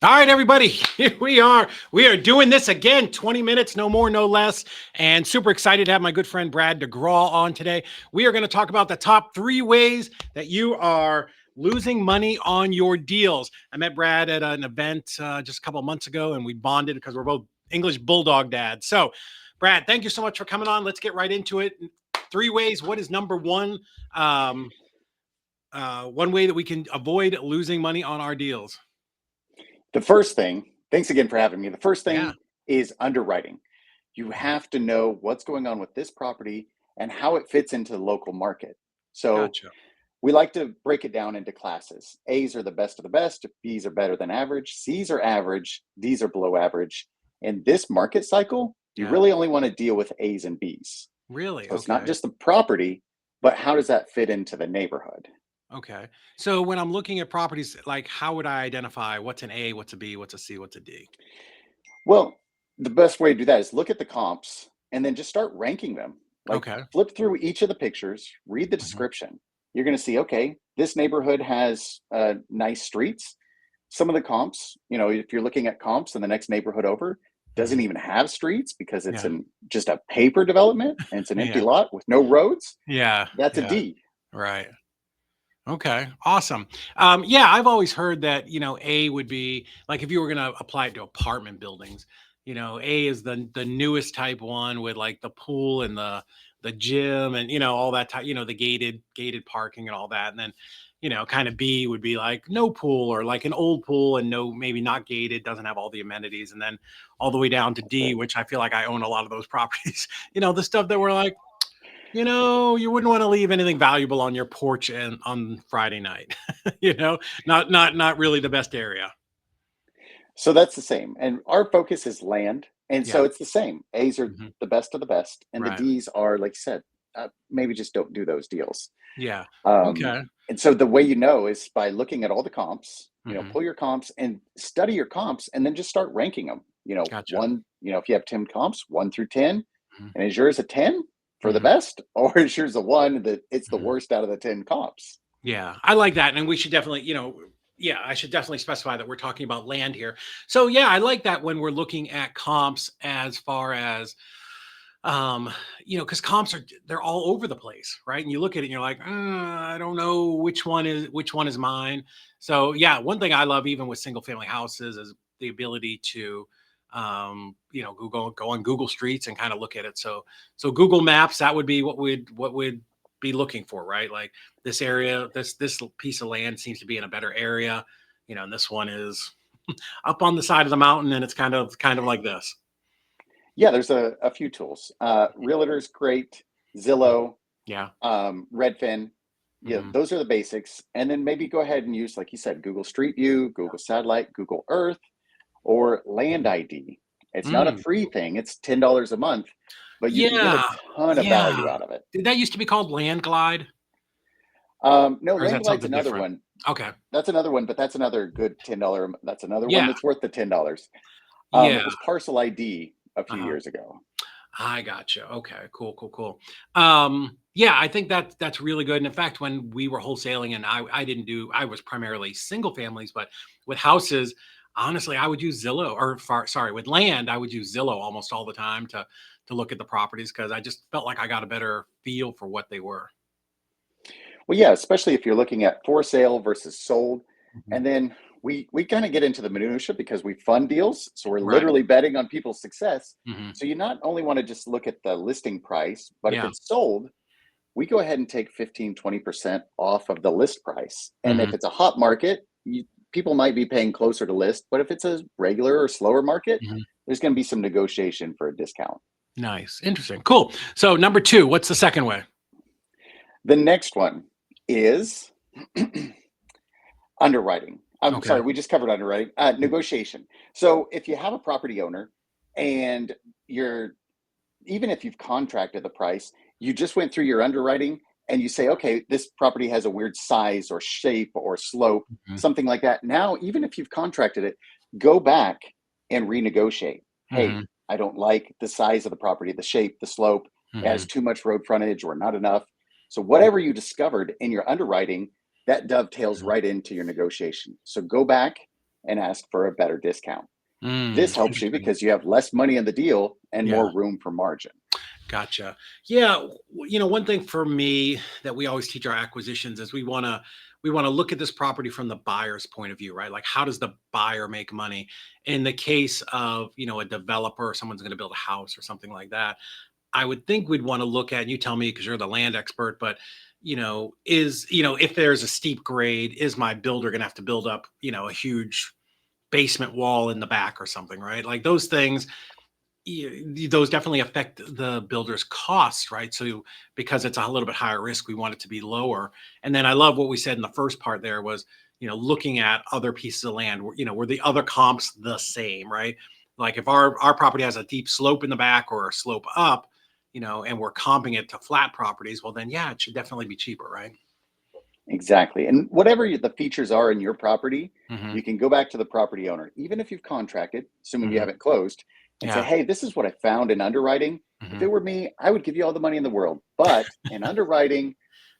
All right, everybody, here we are. We are doing this again, 20 minutes, no more, no less. And super excited to have my good friend Brad DeGraw on today. We are going to talk about the top 3 ways that you are losing money on your deals. I met Brad at an event just a couple of months ago, and we bonded because we're both English bulldog dads. So, Brad, thank you so much for coming on. Let's get right into it. 3 ways. What is number one? Um, one way that we can avoid losing money on our deals. The first thing, thanks again for having me. The first Yeah. thing is underwriting. You have to know what's going on with this property and how it fits into the local market. So Gotcha. we like to break it down into classes. A's are the best of the best, B's are better than average, C's are average, D's are below average. In this market cycle, you Yeah. really only want to deal with A's and B's. Really? So it's not Okay. just the property, but how does that fit into the neighborhood? Okay. So when I'm looking at properties, like how would I identify what's an A, what's a B, what's a C, what's a D? Well, the best way to do that is look at the comps and then just start ranking them. Like Okay. flip through each of the pictures, read the Mhm. description. You're going to see, okay, this neighborhood has nice streets. Some of the comps, if you're looking at comps in the next neighborhood over, doesn't Mhm. even have streets because it's Yeah. an just a paper development and it's an empty Yeah. lot with no roads. Yeah. That's a Yeah. D. Right. Okay. Awesome. Yeah, I've always heard that, A would be like if you were going to apply it to apartment buildings, A is the newest type one with like the pool and the gym and all that type, the gated parking and all that. And then, kind of B would be like no pool or like an old pool and no maybe not gated, doesn't have all the amenities. And then all the way down to That's D, it. which I feel like I own a lot of those properties. The stuff that we're like, you wouldn't want to leave anything valuable on your porch and on Friday night. Not really the best area. So that's the same. And our focus is land. And so Yeah. it's the same. A's are Mhm. the best of the best. And the Right. D's are, like you said, maybe just don't do those deals. Yeah. Um, Okay. and so the way you know is by looking at all the comps, Mhm. pull your comps and study your comps and then just start ranking them. Gotcha. One, if you have 10 comps, 1 through 10, Mhm. and is yours a 10 for the Mhm. best, or is yours a one that it's the Mhm. worst out of the 10 comps? Yeah, I like that, and we should definitely, yeah, I should definitely specify that we're talking about land here. So yeah, I like that when we're looking at comps as far as because comps they're all over the place, right? And you look at it and you're like, I don't know which one is mine. So yeah, one thing I love even with single family houses is the ability to Google go on Google Streets and kind of look at it. So Google Maps, that would be what would be looking for, right? Like this area, this piece of land seems to be in a better area, and this one is up on the side of the mountain and it's kind of like this. Yeah, there's a few tools. Realtor's great, Zillow, Yeah. Redfin. Yeah, Hmm. those are the basics. And then maybe go ahead and use, like you said, Google Street View, Google Satellite, Google Earth, or Land ID. It's not a Mm. free thing, it's $10 a month, but you can get a Yeah, ton of yeah. value out of it. Did that used to be called Land Glide, No, or is Land that Glide's something another different? one. Okay. That's another one, but that's another good $10. That's another one Yeah, that's worth the $10. yeah. It was Parcel ID a few Uh-huh. years ago. I gotcha. Okay, cool, cool, cool. Yeah, I think that's really good. And in fact, when we were wholesaling and I was primarily single families, but with houses, honestly, I would use Zillow sorry, with land, I would use Zillow almost all the time to look at the properties because I just felt like I got a better feel for what they were. Well, yeah, especially if you're looking at for sale versus sold. Mhm. And then we kind of get into the minutia because we fund deals. So we're Right. literally betting on people's success. Hmm. So you not only want to just look at the listing price, but if Yeah. it's sold, we go ahead and take 15-20% off of the list price. And if Hmm. it's a hot market, people might be paying closer to list, but if it's a regular or slower market, Hmm. there's going to be some negotiation for a discount. Nice. Interesting. Cool. So number two, what's the second way? The next one is underwriting. I'm Okay. sorry, we just covered underwriting. Negotiation. So if you have a property owner and you're, even if you've contracted the price, you just went through your underwriting and you say, okay, this property has a weird size or shape or slope, Hmm. something like that. Now, even if you've contracted it, go back and renegotiate. Hey, Hmm. I don't like the size of the property, the shape, the slope, it has Hmm. too much road frontage or not enough. So, whatever you discovered in your underwriting, that dovetails Hmm. right into your negotiation. So, go back and ask for a better discount. This helps you Interesting. because you have less money in the deal and Yeah. more room for margin. Gotcha. Yeah, one thing for me that we always teach our acquisitions is we want to look at this property from the buyer's point of view, right? Like how does the buyer make money? In the case of, a developer, someone's going to build a house or something like that, I would think we'd want to look at, and you tell me because you're the land expert, but if there's a steep grade, is my builder going to have to build up, a huge basement wall in the back or something, right? Like those things, those definitely affect the builder's costs, right? So because it's a little bit higher risk, we want it to be lower. And then I love what we said in the first part there was, looking at other pieces of land, were the other comps the same, right? Like if our property has a deep slope in the back or a slope up, and we're comping it to flat properties, well then yeah, it should definitely be cheaper, right? Exactly. And whatever the features are in your property, Hmm. you can go back to the property owner, even if you've contracted, assuming you Hmm. haven't closed, and say, Yeah. hey, this is what I found in underwriting. If Hmm. it were me, I would give you all the money in the world. But in underwriting,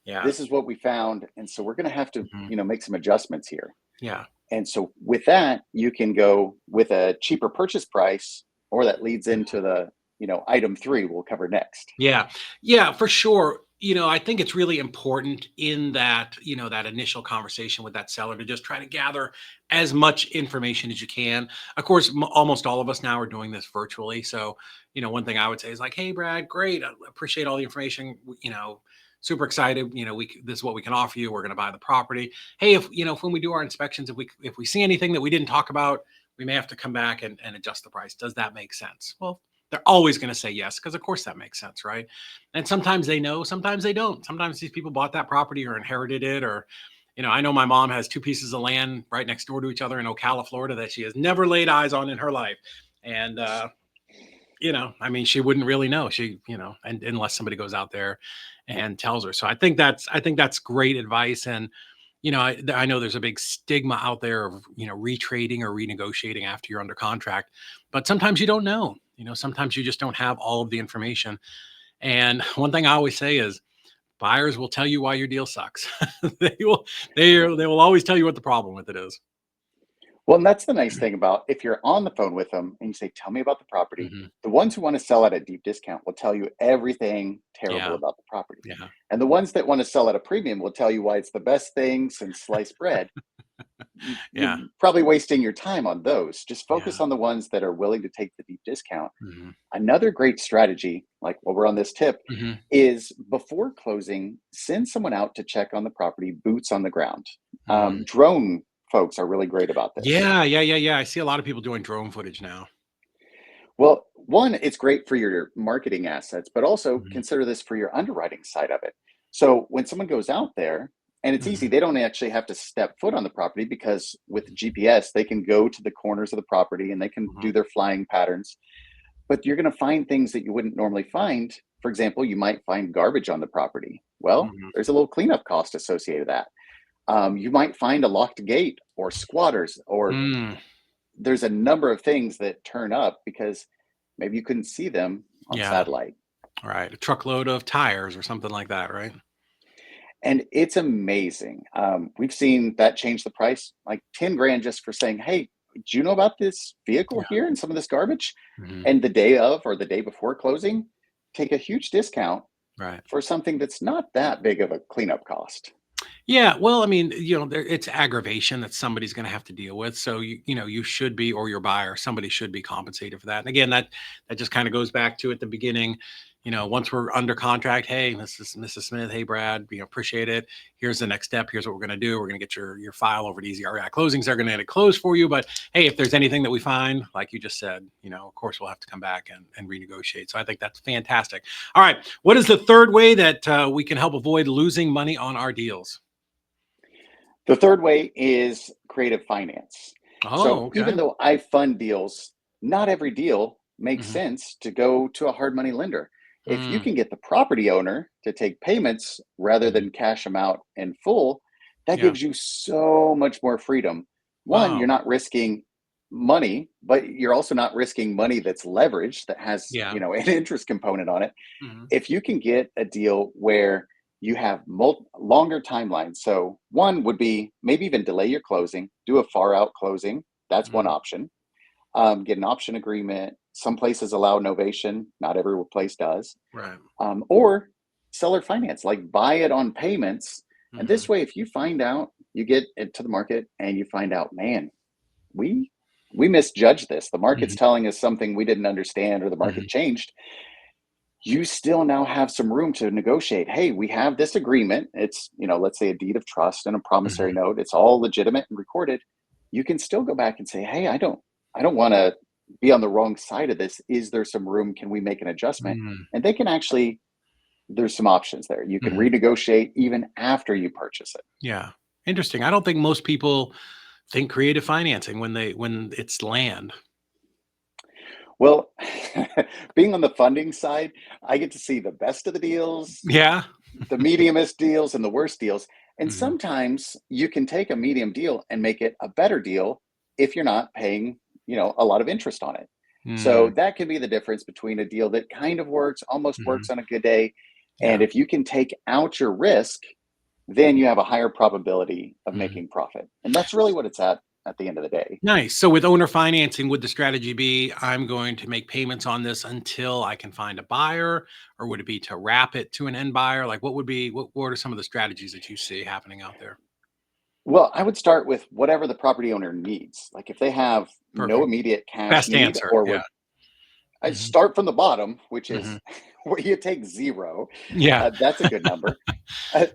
Yeah. this is what we found. And so we're going to have to, Hmm. make some adjustments here. Yeah. And so with that, you can go with a cheaper purchase price, or that leads into the, item three we'll cover next. Yeah. Yeah, for sure. I think it's really important in that, that initial conversation with that seller to just try to gather as much information as you can. Of course, almost all of us now are doing this virtually. So, one thing I would say is like, "Hey, Brad, great. I appreciate all the information. Super excited. This is what we can offer you. We're going to buy the property. Hey, if when we do our inspections, if we see anything that we didn't talk about, we may have to come back and adjust the price. Does that make sense?" Well, they're always going to say yes because of course that makes sense, right? And sometimes they know, sometimes they don't. Sometimes these people bought that property or inherited it, or I know my mom has two pieces of land right next door to each other in Ocala, Florida, that she has never laid eyes on in her life. And I mean, she wouldn't really know. She, and unless somebody goes out there and tells her. So I think that's great advice. And I know there's a big stigma out there of retrading or renegotiating after you're under contract, but sometimes you don't know. Sometimes you just don't have all of the information. And one thing I always say is buyers will tell you why your deal sucks. They will always tell you what the problem with it is. Well, and that's the nice thing about if you're on the phone with them and you say, tell me about the property, Hmm. the ones who want to sell at a deep discount will tell you everything terrible Yeah, about the property. yeah, And the ones that want to sell at a premium will tell you why it's the best thing since sliced bread. You're yeah, probably wasting your time on those. Just focus yeah. on the ones that are willing to take the deep discount. Hmm. Another great strategy, like while we're on this tip, Hmm. is before closing, send someone out to check on the property, boots on the ground. Mm. Drone folks are really great about this. Yeah, yeah, yeah, yeah. I see a lot of people doing drone footage now. Well, one, it's great for your marketing assets, but also Hmm. consider this for your underwriting side of it. So when someone goes out there, and it's easy, Hmm. they don't actually have to step foot on the property because with GPS, they can go to the corners of the property and they can Hmm. do their flying patterns. But you're going to find things that you wouldn't normally find. For example, you might find garbage on the property. Well, Hmm. there's a little cleanup cost associated with that. You might find a locked gate or squatters, or Mm. there's a number of things that turn up because maybe you couldn't see them on Yeah, satellite. right. A truckload of tires or something like that, right? And it's amazing. We've seen that change the price like 10 grand just for saying, hey, do you know about this vehicle Yeah. here and some of this garbage? Hmm. And the day of or the day before closing, take a huge discount Right. for something that's not that big of a cleanup cost. Yeah, well, I mean, it's aggravation that somebody's going to have to deal with. So you should be, or your buyer, somebody should be compensated for that. And again, that just kind of goes back to at the beginning. Once we're under contract, hey, this is Mrs. Smith. Hey, Brad, appreciate it. Here's the next step. Here's what we're going to do. We're going to get your file over to Easy REI Closings. They're going to get it closed for you. But hey, if there's anything that we find, like you just said, of course we'll have to come back and renegotiate. So I think that's fantastic. All right, what is the third way that we can help avoid losing money on our deals? The third way is creative finance. Oh, So okay. even though I fund deals, not every deal makes Mhm. sense to go to a hard money lender. If you Mm, can get the property owner to take payments rather mhm. than cash them out in full, that Yeah. gives you so much more freedom. One, you're Wow. not risking money, but you're also not risking money that's leveraged that has, Yeah. an interest component on it. Mhm. If you can get a deal where you have longer timelines, so one would be maybe even delay your closing, do a far out closing, That's one Mm, option. Get an option agreement. Some places allow novation. Not every place does. right. Or seller finance, like buy it on payments. And Hmm. this way, if you find out, you get it to the market and you find out, man, we we misjudged this. The market's Hmm. telling us something we didn't understand, or the market Hmm. changed. You still now have some room to negotiate. Hey, we have this agreement. It's, let's say a deed of trust and a promissory Hmm. note. It's all legitimate and recorded. You can still go back and say, hey, I don't want to be on the wrong side of this. Is there some room? Can we make an adjustment? Hmm. And they can actually, there's some options there. You can Hmm. renegotiate even after you purchase it. Yeah. Interesting. I don't think most people think creative financing when it's land. Well, being on the funding side, I get to see the best of the deals, Yeah. the mediumest deals, and the worst deals. And Hmm. sometimes you can take a medium deal and make it a better deal if you're not paying, a lot of interest on it. So Mm. that can be the difference between a deal that kind of works, almost Hmm. works on a good day. And Yeah. if you can take out your risk, then you have a higher probability of Mhm. making profit. And that's really what it's at the end of the day. Nice. So with owner financing, would the strategy be I'm going to make payments on this until I can find a buyer, or would it be to wrap it to an end buyer? Like what are some of the strategies that you see happening out there? Well, I would start with whatever the property owner needs. Like if they have no Perfect. immediate cash Best need, answer. or Yeah. would I Hmm. start from the bottom, which Hmm. is where you take zero. Yeah. That's a good number.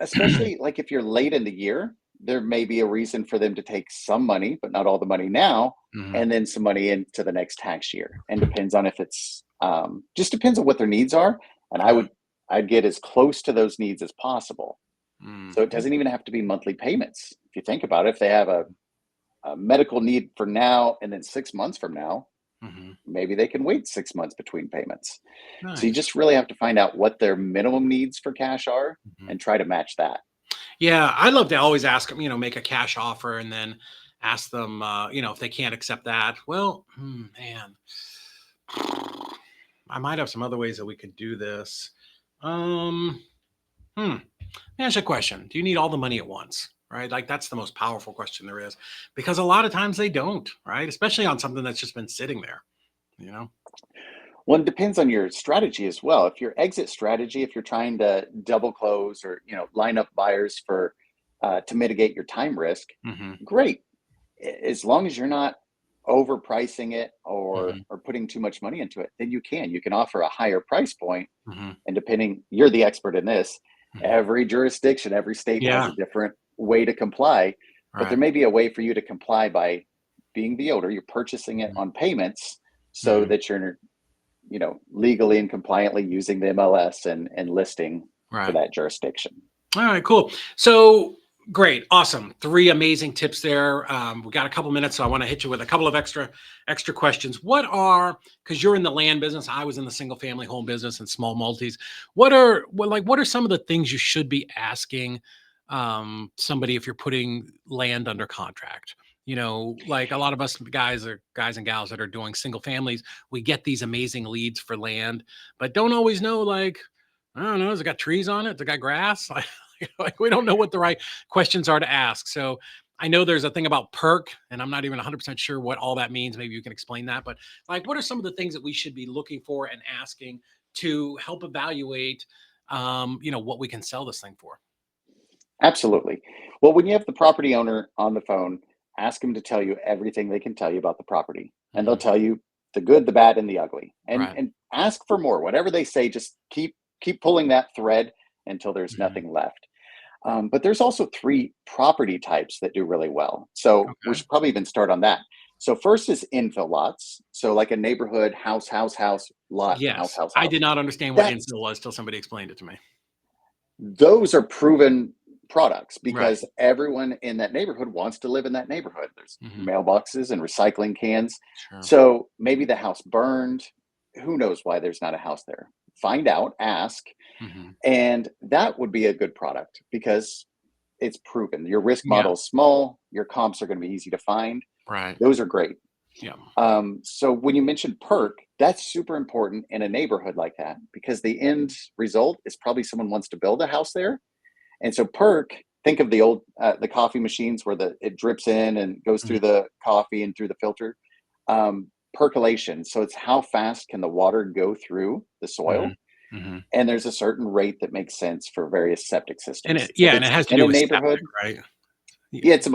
Especially like if you're late in the year, there may be a reason for them to take some money, but not all the money now, Hmm. and then some money into the next tax year. And depends on if it's just depends on what their needs are. And Yeah. I'd get as close to those needs as possible. Mm. So it doesn't even have to be monthly payments. If you think about it, if they have a medical need for now and then 6 months from now, Hmm. maybe they can wait 6 months between payments. So you Nice. just really have to find out what their minimum needs for cash are Mhm. and try to match that. Yeah, I love to always ask them, make a cash offer and then ask them, if they can't accept that. Well, man, I might have some other ways that we could do this. Um, hmm. Let me ask you a question. Do you need all the money at once? Right? Like that's the most powerful question there is because a lot of times they don't, right? Especially on something that's just been sitting there, you know? Well, it depends on your strategy as well. If your exit strategy, if you're trying to double close or line up buyers for to mitigate your time risk, Hmm. great. As long as you're not overpricing it or Hmm. or putting too much money into it, then you can offer a higher price point. Hmm. And depending, you're the expert in this. Hmm. Every jurisdiction, every state has Yeah. a different way to comply, but there Right. may be a way for you to comply by being the owner. You're purchasing it on payments so Hmm. that you're legally and compliantly using the MLS and listing for Right. that jurisdiction. All right, cool. So great, awesome. Three amazing tips there. We got a couple minutes, so I want to hit you with a couple of extra questions. Because you're in the land business, I was in the single family home business and small multis. What are some of the things you should be asking somebody if you're putting land under contract? Like a lot of us guys and gals that are doing single families, we get these amazing leads for land, but don't always know like I don't know. Has it got trees on it? Has it got grass? Like we don't know what the right questions are to ask. So I know there's a thing about perk, and I'm not even 100% sure what all that means. Maybe you can explain that. But like, what are some of the things that we should be looking for and asking to help evaluate, what we can sell this thing for? Absolutely. Well, when you have the property owner on the phone, ask them to tell you everything they can tell you about the property. And they'll Hmm. tell you the good, the bad, and the ugly. And Right. and ask for more. Whatever they say, just keep pulling that thread until there's Hmm. nothing left. But there's also three property types that do really well. So we Okay. should probably even start on that. So first is infill lots. So like a neighborhood house, house, house, lot, house, Yes, house, I house. did not understand what That's infill was till somebody explained it to me. those are proven products Right. because everyone in that neighborhood wants to live in that neighborhood. There's Hmm. mailboxes and recycling cans. Sure. So maybe the house burned. Who knows why there's not a house there? Find out, ask, Hmm. and that would be a good product because it's proven. Your risk Yeah. model is small, your comps are going to be easy to find. Right. Those are great. Yeah. So when you mentioned perk, that's super important in a neighborhood like that because the end result is probably someone wants to build a house there. And so perk, think of the old the coffee machines where it drips in and goes through the coffee and through the filter. Percolation. So it's how fast can the water go through the soil? Mm-hmm. Mm-hmm. And there's a certain rate that makes sense for various septic And systems. it, If yeah, and it it's has to in do a with neighborhood, septic, right? yeah, it's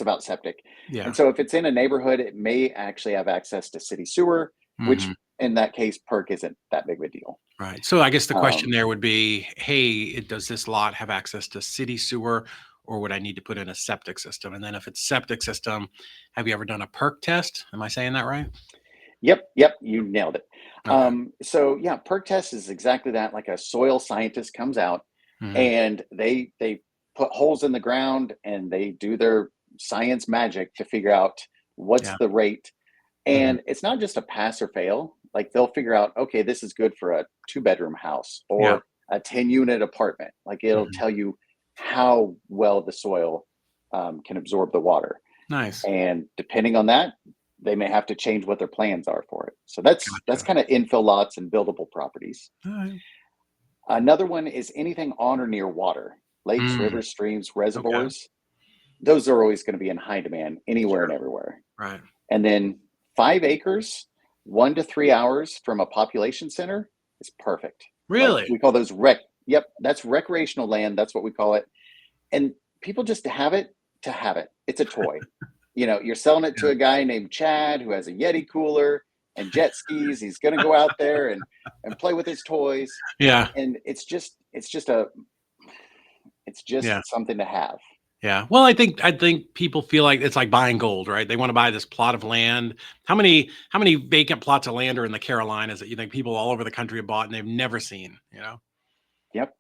about septic. Yeah. And so if it's in a neighborhood, it may actually have access to city sewer, which Mm-hmm. in that case, perk isn't that big of a deal. Right. So I guess the question Um, there would be, hey, does this lot have access to city sewer, or would I need to put in a septic system? And then if it's septic system, have you ever done a perk test? Am I saying that right? yep, you nailed it. Okay. So yeah, perk test is exactly that. Like a soil scientist comes out Hmm. and they put holes in the ground and they do their science magic to figure out what's Yeah. the rate. Hmm. And it's not just a pass or fail. Like they'll figure out, okay, this is good for a 2-bedroom house Yeah. or a 10-unit apartment. Like it'll Hmm. tell you how well the soil can absorb the water. Nice. And depending on that, they may have to change what their plans are for it. So that's Gotcha. kind of infill lots and buildable properties. All right. Another one is anything on or near water, lakes, Mm, rivers, streams, okay. reservoirs. Those are always going to be in high demand anywhere and Sure. everywhere. Right. And then 5 acres, 1 to 3 hours from a population center is perfect. Like Really? we call those Yep, that's recreational land. That's what we call it. And people just have it to have it. It's a toy. You're selling it Yeah. to a guy named Chad who has a Yeti cooler and jet skis. He's going to go out there and play with his toys. Yeah. And it's Yeah. just something to have. Yeah. Well, I think people feel like it's like buying gold, right? They want to buy this plot of land. How many vacant plots of land are in the Carolinas that you think people all over the country have bought and they've never seen, you know? Yep.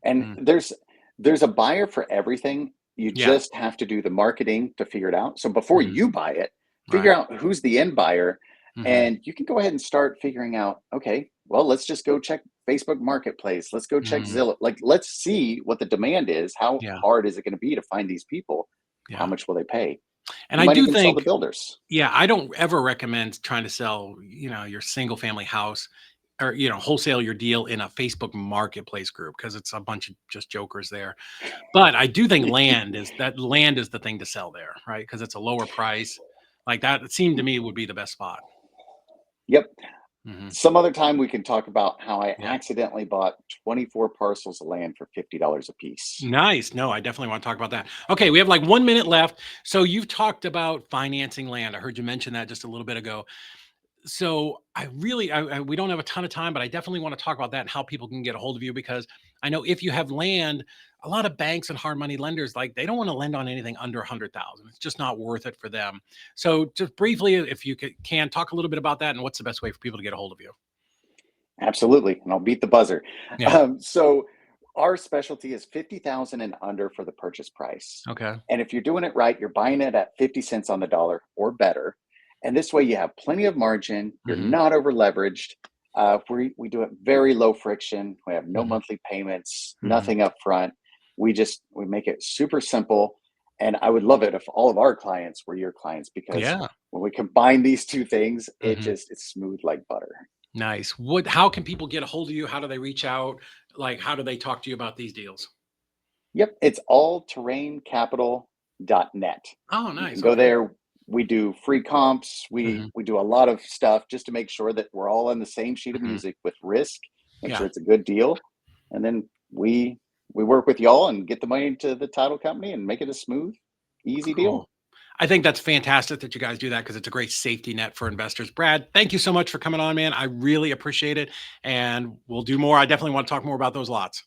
And Mm, there's a buyer for everything. You yeah. just have to do the marketing to figure it out. So before Mhm. you buy it, figure Right. out who's the end buyer, Mhm. and you can go ahead and start figuring out, okay, well, let's just go check Facebook Marketplace. Let's go check Mm, Zillow. Like, let's see what the demand is. How yeah. hard is it going to be to find these people? How Yeah. much will they pay? And You I might do even sell the think, builders. yeah, I don't ever recommend trying to sell, your single family house or, wholesale your deal in a Facebook marketplace group because it's a bunch of just jokers there. But I do think land is the thing to sell there, right? Because it's a lower price. Like that, it seemed to me would be the best spot. Yep. Hmm. Some other time we can talk about how I Yeah. accidentally bought 24 parcels of land for $50 a piece. Nice. No, I definitely want to talk about that. Okay, we have like 1 minute left. So you've talked about financing land. I heard you mention that just a little bit ago. So we don't have a ton of time, but I definitely want to talk about that and how people can get a hold of you because I know if you have land, a lot of banks and hard money lenders like they don't want to lend on anything under 100,000. It's just not worth it for them. So just briefly, if you can talk a little bit about that and what's the best way for people to get a hold of you. Absolutely, and I'll beat the buzzer. Yeah. So our specialty is 50,000 and under for the purchase price. Okay. And if you're doing it right, you're buying it at 50 cents on the dollar or better. And this way you have plenty of margin. You're Hmm. not over leveraged. We do it very low friction. We have no Hmm. monthly payments, Hmm. nothing up front. We make it super simple. And I would love it if all of our clients were your clients because Yeah. when we combine these two things, Hmm. it's smooth like butter. Nice. How can people get a hold of you? How do they reach out? Like, how do they talk to you about these deals? Yep, it's allterraincapital.net. Oh, You can nice. go Okay. there. We do free comps. Hmm. We do a lot of stuff just to make sure that we're all on the same sheet of Hmm. music with risk, make sure Yeah. it's a good deal. And then we work with y'all and get the money to the title company and make it a smooth, easy deal. Cool. I think that's fantastic that you guys do that because it's a great safety net for investors. Brad, thank you so much for coming on, man. I really appreciate it. And we'll do more. I definitely want to talk more about those lots.